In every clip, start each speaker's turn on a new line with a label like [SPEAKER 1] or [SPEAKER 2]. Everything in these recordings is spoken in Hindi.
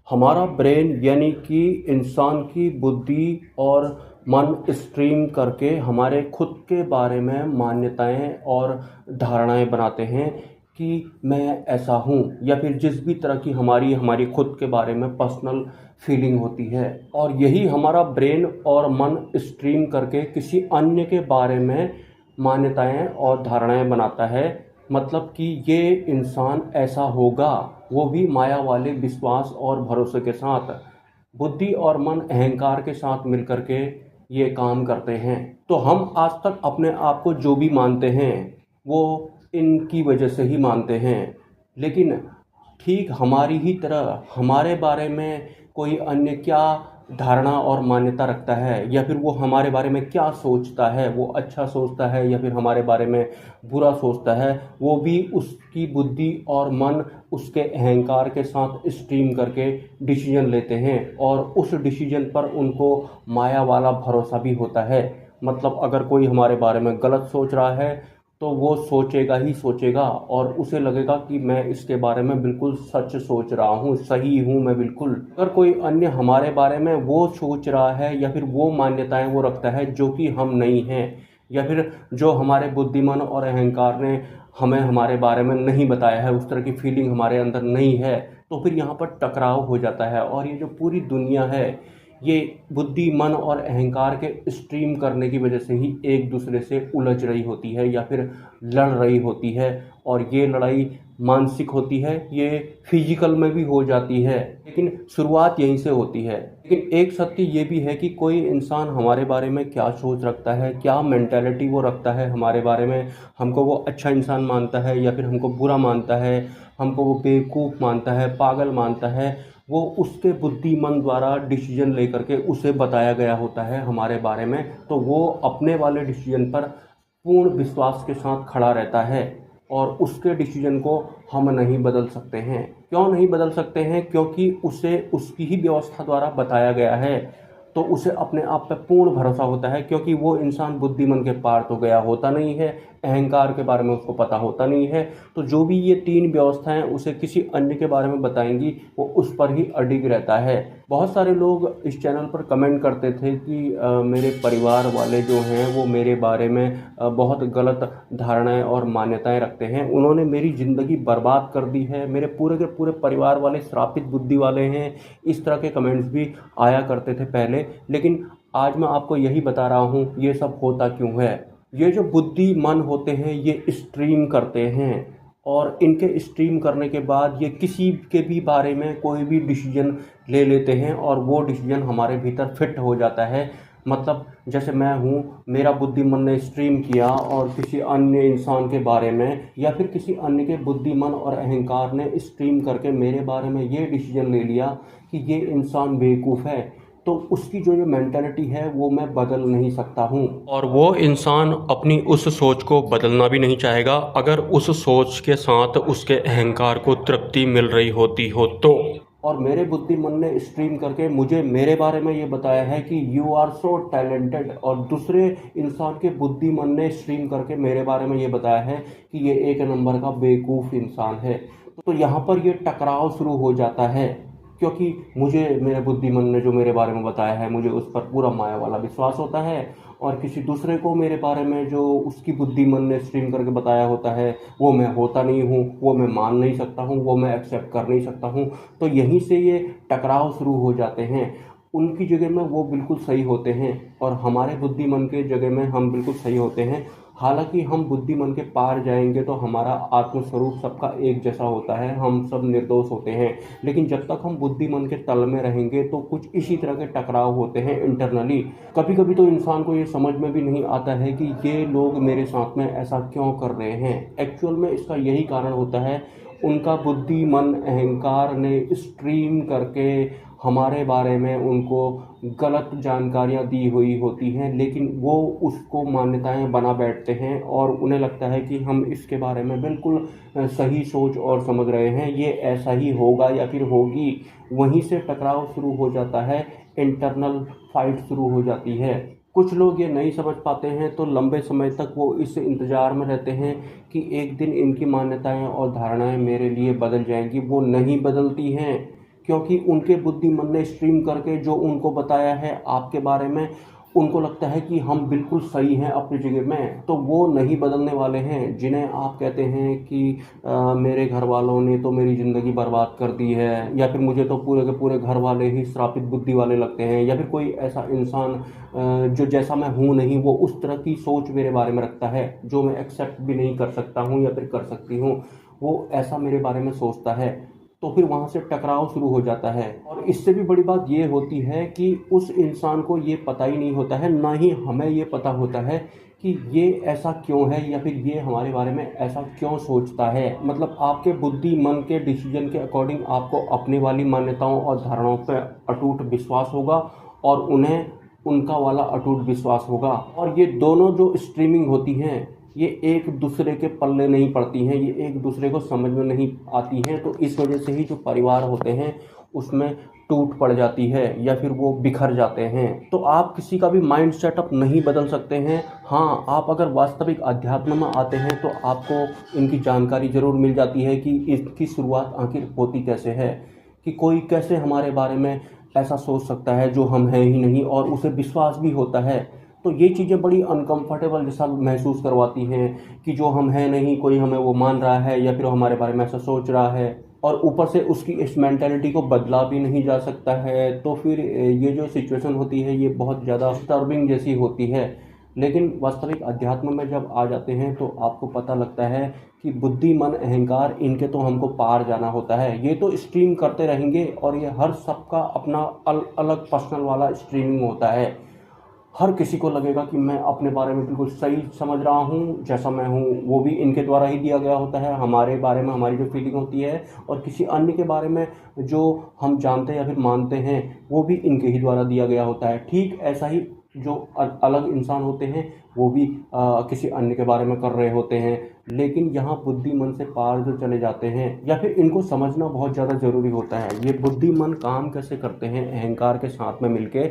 [SPEAKER 1] हमारा ब्रेन यानी कि इंसान की बुद्धि और मन स्ट्रीम करके हमारे खुद के बारे में मान्यताएं और धारणाएं बनाते हैं कि मैं ऐसा हूँ, या फिर जिस भी तरह की हमारी हमारी खुद के बारे में पर्सनल फीलिंग होती है। और यही हमारा ब्रेन और मन स्ट्रीम करके किसी अन्य के बारे में मान्यताएं और धारणाएं बनाता है। मतलब कि ये इंसान ऐसा होगा, वो भी माया वाले विश्वास और भरोसे के साथ। बुद्धि और मन अहंकार के साथ मिलकर के ये काम करते हैं। तो हम आज तक अपने आप को जो भी मानते हैं वो इनकी वजह से ही मानते हैं। लेकिन ठीक हमारी ही तरह हमारे बारे में कोई अन्य क्या धारणा और मान्यता रखता है, या फिर वो हमारे बारे में क्या सोचता है, वो अच्छा सोचता है या फिर हमारे बारे में बुरा सोचता है, वो भी उसकी बुद्धि और मन उसके अहंकार के साथ स्ट्रीम करके डिसीजन लेते हैं। और उस डिसीजन पर उनको माया वाला भरोसा भी होता है। मतलब अगर कोई हमारे बारे में गलत सोच रहा है तो वो सोचेगा ही सोचेगा, और उसे लगेगा कि मैं इसके बारे में बिल्कुल सच सोच रहा हूँ, सही हूँ मैं बिल्कुल। अगर कोई अन्य हमारे बारे में वो सोच रहा है या फिर वो मान्यताएं वो रखता है जो कि हम नहीं हैं, या फिर जो हमारे बुद्धिमान और अहंकार ने हमें हमारे बारे में नहीं बताया है, उस तरह की फीलिंग हमारे अंदर नहीं है, तो फिर यहाँ पर टकराव हो जाता है। और ये जो पूरी दुनिया है ये बुद्धि, मन और अहंकार के स्ट्रीम करने की वजह से ही एक दूसरे से उलझ रही होती है या फिर लड़ रही होती है। और ये लड़ाई मानसिक होती है, ये फिजिकल में भी हो जाती है, लेकिन शुरुआत यहीं से होती है। लेकिन एक सत्य ये भी है कि कोई इंसान हमारे बारे में क्या सोच रखता है, क्या मेंटालिटी वो रखता है हमारे बारे में, हमको वो अच्छा इंसान मानता है या फिर हमको बुरा मानता है, हमको वो बेवकूफ़ मानता है, पागल मानता है, वो उसके बुद्धिमान द्वारा डिसीजन लेकर के उसे बताया गया होता है हमारे बारे में। तो वो अपने वाले डिसीजन पर पूर्ण विश्वास के साथ खड़ा रहता है, और उसके डिसीजन को हम नहीं बदल सकते हैं। क्यों नहीं बदल सकते हैं? क्योंकि उसे उसकी ही व्यवस्था द्वारा बताया गया है। तो उसे अपने आप पर पूर्ण भरोसा होता है, क्योंकि वो इंसान बुद्धिमान के पार तो गया होता नहीं है, अहंकार के बारे में उसको पता होता नहीं है। तो जो भी ये तीन व्यवस्थाएं उसे किसी अन्य के बारे में बताएंगी, वो उस पर ही अडिग रहता है। बहुत सारे लोग इस चैनल पर कमेंट करते थे कि मेरे परिवार वाले जो हैं वो मेरे बारे में बहुत गलत धारणाएं और मान्यताएं रखते हैं, उन्होंने मेरी ज़िंदगी बर्बाद कर दी है, मेरे पूरे के पूरे परिवार वाले श्रापित बुद्धि वाले हैं। इस तरह के कमेंट्स भी आया करते थे पहले। लेकिन आज मैं आपको यही बता रहा हूँ ये सब होता क्यों है। ये जो बुद्धि मन होते हैं ये स्ट्रीम करते हैं, और इनके स्ट्रीम करने के बाद ये किसी के भी बारे में कोई भी डिसीजन ले लेते हैं, और वो डिसीजन हमारे भीतर फिट हो जाता है। मतलब जैसे मैं हूँ, मेरा बुद्धिमन ने स्ट्रीम किया और किसी अन्य इंसान के बारे में या फिर किसी अन्य के बुद्धिमन और अहंकार ने स्ट्रीम करके मेरे बारे में ये डिसीजन ले लिया कि ये इंसान बेवकूफ़ है, तो उसकी जो ये मेंटालिटी है वो मैं बदल नहीं सकता हूँ। और वो इंसान अपनी उस सोच को बदलना भी नहीं चाहेगा अगर उस सोच के साथ उसके अहंकार को तृप्ति मिल रही होती हो तो। और मेरे बुद्धिमन ने स्ट्रीम करके मुझे मेरे बारे में ये बताया है कि यू आर सो टैलेंटेड, और दूसरे इंसान के बुद्धिमन ने स्ट्रीम करके मेरे बारे में ये बताया है कि ये एक नंबर का बेवकूफ़ इंसान है। तो यहाँ पर ये टकराव शुरू हो जाता है, क्योंकि मुझे मेरे बुद्धिमन ने जो मेरे बारे में बताया है मुझे उस पर पूरा माया वाला विश्वास होता है, और किसी दूसरे को मेरे बारे में जो उसकी बुद्धिमन ने स्ट्रीम करके बताया होता है वो मैं होता नहीं हूँ, वो मैं मान नहीं सकता हूँ, वो मैं एक्सेप्ट कर नहीं सकता हूँ। तो यहीं से ये टकराव शुरू हो जाते हैं। उनकी जगह में वो बिल्कुल सही होते हैं और हमारे बुद्धिमन के जगह में हम बिल्कुल सही होते हैं। हालांकि हम बुद्धिमन के पार जाएंगे तो हमारा आत्मस्वरूप सबका एक जैसा होता है, हम सब निर्दोष होते हैं। लेकिन जब तक हम बुद्धिमन के तल में रहेंगे तो कुछ इसी तरह के टकराव होते हैं इंटरनली। कभी कभी तो इंसान को ये समझ में भी नहीं आता है कि ये लोग मेरे साथ में ऐसा क्यों कर रहे हैं। एक्चुअल में इसका यही कारण होता है, उनका बुद्धि मन अहंकार ने स्ट्रीम करके हमारे बारे में उनको गलत जानकारियाँ दी हुई होती हैं, लेकिन वो उसको मान्यताएं बना बैठते हैं और उन्हें लगता है कि हम इसके बारे में बिल्कुल सही सोच और समझ रहे हैं, ये ऐसा ही होगा या फिर होगी। वहीं से टकराव शुरू हो जाता है, इंटरनल फाइट शुरू हो जाती है। कुछ लोग ये नहीं समझ पाते हैं तो लंबे समय तक वो इस इंतज़ार में रहते हैं कि एक दिन इनकी मान्यताएं और धारणाएं मेरे लिए बदल जाएंगी। वो नहीं बदलती हैं, क्योंकि उनके बुद्धि मन ने स्ट्रीम करके जो उनको बताया है आपके बारे में, उनको लगता है कि हम बिल्कुल सही हैं अपनी जगह में, तो वो नहीं बदलने वाले हैं। जिन्हें आप कहते हैं कि मेरे घर वालों ने तो मेरी ज़िंदगी बर्बाद कर दी है, या फिर मुझे तो पूरे के पूरे घर वाले ही श्रापित बुद्धि वाले लगते हैं, या फिर कोई ऐसा इंसान जो जैसा मैं हूँ नहीं, वो उस तरह की सोच मेरे बारे में रखता है जो मैं एक्सेप्ट भी नहीं कर सकता हूँ या फिर कर सकती हूँ, वो ऐसा मेरे बारे में सोचता है, तो फिर वहाँ से टकराव शुरू हो जाता है। और इससे भी बड़ी बात ये होती है कि उस इंसान को ये पता ही नहीं होता है, ना ही हमें ये पता होता है कि ये ऐसा क्यों है या फिर ये हमारे बारे में ऐसा क्यों सोचता है। मतलब आपके बुद्धि मन के डिसीजन के अकॉर्डिंग आपको अपने वाली मान्यताओं और धारणाओं पर अटूट विश्वास होगा और उन्हें उनका वाला अटूट विश्वास होगा। और ये दोनों जो स्ट्रीमिंग होती हैं, ये एक दूसरे के पल्ले नहीं पड़ती हैं, ये एक दूसरे को समझ में नहीं आती हैं, तो इस वजह से ही जो परिवार होते हैं उसमें टूट पड़ जाती है या फिर वो बिखर जाते हैं। तो आप किसी का भी माइंड सेटअप नहीं बदल सकते हैं। हाँ, आप अगर वास्तविक अध्यात्म में आते हैं तो आपको इनकी जानकारी ज़रूर मिल जाती है कि इसकी शुरुआत आखिर होती कैसे है, कि कोई कैसे हमारे बारे में ऐसा सोच सकता है जो हम हैं ही नहीं, और उसे विश्वास भी होता है। तो ये चीज़ें बड़ी अनकंफर्टेबल जैसा महसूस करवाती हैं कि जो हम हैं नहीं, कोई हमें वो मान रहा है या फिर हमारे बारे में ऐसा सोच रहा है, और ऊपर से उसकी इस मेंटालिटी को बदला भी नहीं जा सकता है। तो फिर ये जो सिचुएशन होती है ये बहुत ज़्यादा डिस्टर्बिंग जैसी होती है। लेकिन वास्तविक अध्यात्म में जब आ जाते हैं तो आपको पता लगता है कि बुद्धि मन अहंकार इनके तो हमको पार जाना होता है। ये तो स्ट्रीम करते रहेंगे और ये हर सबका अपना अलग पर्सनल वाला स्ट्रीमिंग होता है। हर किसी को लगेगा कि मैं अपने बारे में बिल्कुल सही समझ रहा हूँ, जैसा मैं हूँ वो भी इनके द्वारा ही दिया गया होता है। हमारे बारे में हमारी जो फीलिंग होती है और किसी अन्य के बारे में जो हम जानते हैं या फिर मानते हैं वो भी इनके ही द्वारा दिया गया होता है। ठीक ऐसा ही जो अलग इंसान होते हैं वो भी किसी अन्य के बारे में कर रहे होते हैं। लेकिन यहाँ बुद्धि मन से पार जो चले जाते हैं या फिर इनको समझना बहुत ज़्यादा ज़रूरी होता है। ये बुद्धि मन काम कैसे करते हैं अहंकार के साथ में मिलके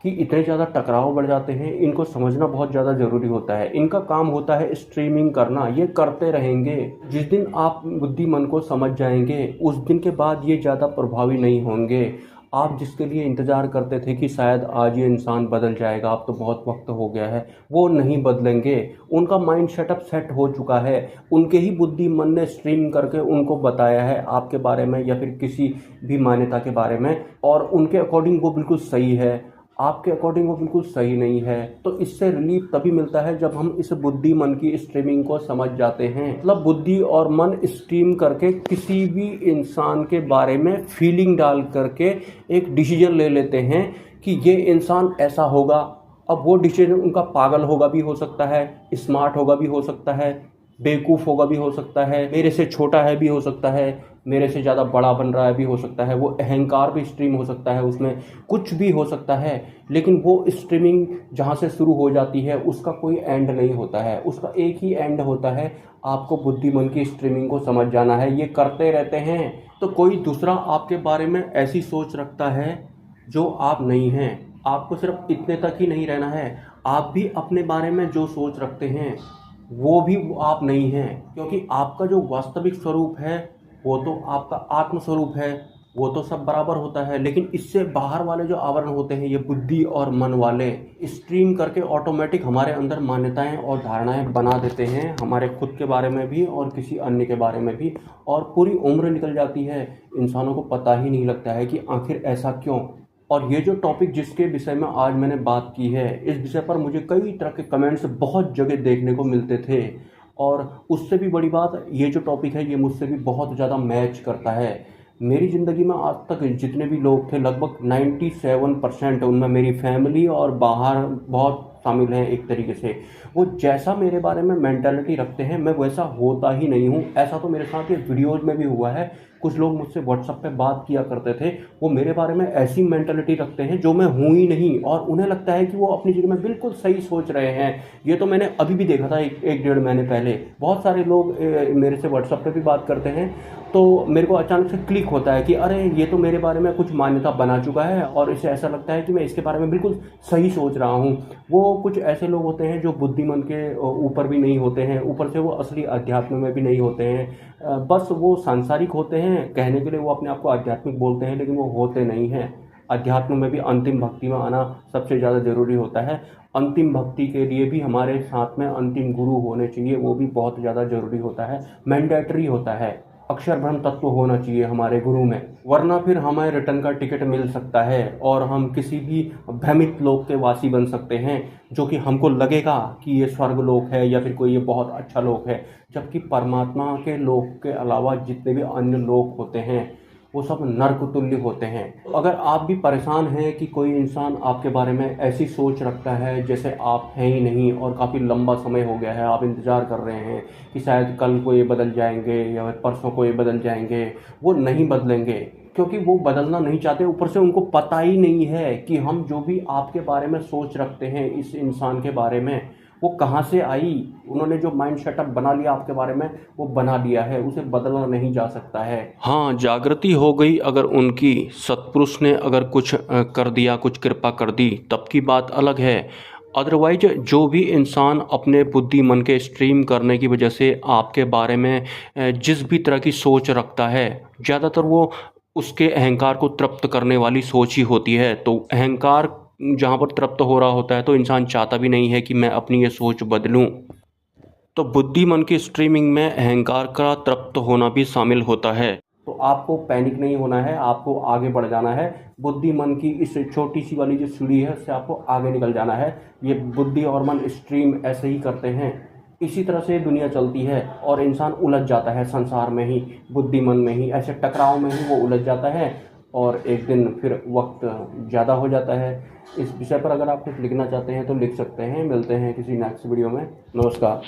[SPEAKER 1] कि इतने ज़्यादा टकराव बढ़ जाते हैं, इनको समझना बहुत ज़्यादा ज़रूरी होता है। इनका काम होता है स्ट्रीमिंग करना, ये करते रहेंगे। जिस दिन आप बुद्धि मन को समझ जाएंगे उस दिन के बाद ये ज़्यादा प्रभावी नहीं होंगे। आप जिसके लिए इंतज़ार करते थे कि शायद आज ये इंसान बदल जाएगा, अब तो बहुत वक्त हो गया है, वो नहीं बदलेंगे। उनका माइंड सेटअप सेट हो चुका है। उनके ही बुद्धि मन ने स्ट्रीम करके उनको बताया है आपके बारे में या फिर किसी भी मान्यता के बारे में, और उनके अकॉर्डिंग वो बिल्कुल सही है, आपके अकॉर्डिंग वो बिल्कुल सही नहीं है। तो इससे रिलीफ तभी मिलता है जब हम इस बुद्धि मन की स्ट्रीमिंग को समझ जाते हैं। मतलब बुद्धि और मन स्ट्रीम करके किसी भी इंसान के बारे में फीलिंग डाल करके एक डिसीजन ले लेते हैं कि ये इंसान ऐसा होगा। अब वो डिसीजन उनका पागल होगा भी हो सकता है, स्मार्ट होगा भी हो सकता है, बेवकूफ़ होगा भी हो सकता है, मेरे से छोटा है भी हो सकता है, मेरे से ज़्यादा बड़ा बन रहा है भी हो सकता है, वो अहंकार भी स्ट्रीम हो सकता है, उसमें कुछ भी हो सकता है। लेकिन वो स्ट्रीमिंग जहाँ से शुरू हो जाती है उसका कोई एंड नहीं होता है, उसका एक ही एंड होता है, आपको बुद्धि मन की स्ट्रीमिंग को समझ जाना है। ये करते रहते हैं तो कोई दूसरा आपके बारे में ऐसी सोच रखता है जो आप नहीं हैं। आपको सिर्फ इतने तक ही नहीं रहना है, आप भी अपने बारे में जो सोच रखते हैं वो भी आप नहीं हैं, क्योंकि आपका जो वास्तविक स्वरूप है वो तो आपका आत्म स्वरूप है, वो तो सब बराबर होता है। लेकिन इससे बाहर वाले जो आवरण होते हैं ये बुद्धि और मन वाले स्ट्रीम करके ऑटोमेटिक हमारे अंदर मान्यताएं और धारणाएं बना देते हैं, हमारे खुद के बारे में भी और किसी अन्य के बारे में भी। और पूरी उम्र निकल जाती है, इंसानों को पता ही नहीं लगता है कि आखिर ऐसा क्यों। और ये जो टॉपिक जिसके विषय में आज मैंने बात की है, इस विषय पर मुझे कई तरह के कमेंट्स बहुत जगह देखने को मिलते थे, और उससे भी बड़ी बात ये जो टॉपिक है ये मुझसे भी बहुत ज़्यादा मैच करता है। मेरी ज़िंदगी में आज तक जितने भी लोग थे लगभग 97% उनमें मेरी फैमिली और बाहर बहुत शामिल हैं। एक तरीके से वो जैसा मेरे बारे में मेंटालिटी रखते हैं मैं वैसा होता ही नहीं हूँ। ऐसा तो मेरे साथ ये वीडियोज़ में भी हुआ है, कुछ लोग मुझसे व्हाट्सएप पे बात किया करते थे, वो मेरे बारे में ऐसी मेंटालिटी रखते हैं जो मैं हूँ ही नहीं, और उन्हें लगता है कि वो अपनी जगह में बिल्कुल सही सोच रहे हैं। ये तो मैंने अभी भी देखा था एक डेढ़ महीने पहले, बहुत सारे लोग मेरे से व्हाट्सएप पे भी बात करते हैं, तो मेरे को अचानक से क्लिक होता है कि अरे ये तो मेरे बारे में कुछ मान्यता बना चुका है और इसे ऐसा लगता है कि मैं इसके बारे में बिल्कुल सही सोच रहा हूँ। वो कुछ ऐसे लोग होते हैं जो बुद्धिमन के ऊपर भी नहीं होते हैं, ऊपर से वो असली अध्यात्म में भी नहीं होते हैं, बस वो सांसारिक होते हैं हैं, कहने के लिए वो अपने आप को आध्यात्मिक बोलते हैं, लेकिन वो होते नहीं हैं। अध्यात्म में भी अंतिम भक्ति में आना सबसे ज़्यादा ज़रूरी होता है। अंतिम भक्ति के लिए भी हमारे साथ में अंतिम गुरु होने चाहिए, वो भी बहुत ज़्यादा ज़रूरी होता है, मैंडेटरी होता है। अक्षर ब्रह्म तत्व होना चाहिए हमारे गुरु में, वरना फिर हमें रिटर्न का टिकट मिल सकता है और हम किसी भी भ्रमित लोक के वासी बन सकते हैं, जो कि हमको लगेगा कि ये स्वर्ग लोक है या फिर कोई ये बहुत अच्छा लोक है, जबकि परमात्मा के लोक के अलावा जितने भी अन्य लोक होते हैं वो सब नर्क तुल्य होते हैं। तो अगर आप भी परेशान हैं कि कोई इंसान आपके बारे में ऐसी सोच रखता है जैसे आप हैं ही नहीं, और काफ़ी लंबा समय हो गया है, आप इंतज़ार कर रहे हैं कि शायद कल को ये बदल जाएंगे या परसों को ये बदल जाएंगे, वो नहीं बदलेंगे, क्योंकि वो बदलना नहीं चाहते। ऊपर से उनको पता ही नहीं है कि हम जो भी आपके बारे में सोच रखते हैं इस इंसान के बारे में, वो कहाँ से आई। उन्होंने जो माइंड सेटअप बना लिया आपके बारे में, वो बना लिया है, उसे बदलना नहीं जा सकता है। हाँ, जागृति हो गई अगर उनकी, सत्पुरुष ने अगर कुछ कर दिया, कुछ कृपा कर दी, तब की बात अलग है। अदरवाइज जो भी इंसान अपने बुद्धि मन के स्ट्रीम करने की वजह से आपके बारे में जिस भी तरह की सोच रखता है, ज़्यादातर वो उसके अहंकार को तृप्त करने वाली सोच ही होती है। तो अहंकार जहाँ पर तृप्त हो रहा होता है तो इंसान चाहता भी नहीं है कि मैं अपनी ये सोच बदलूं। तो बुद्धि मन की स्ट्रीमिंग में अहंकार का तृप्त होना भी शामिल होता है। तो आपको पैनिक नहीं होना है, आपको आगे बढ़ जाना है। बुद्धि मन की इस छोटी सी वाली जो सीढ़ी है उससे आपको आगे निकल जाना है। ये बुद्धि और मन स्ट्रीम ऐसे ही करते हैं, इसी तरह से दुनिया चलती है और इंसान उलझ जाता है संसार में ही, बुद्धि मन में ही, ऐसे टकराव में ही वो उलझ जाता है और एक दिन फिर वक्त ज़्यादा हो जाता है। इस विषय पर अगर आप कुछ लिखना चाहते हैं तो लिख सकते हैं। मिलते हैं किसी नेक्स्ट वीडियो में। नमस्कार।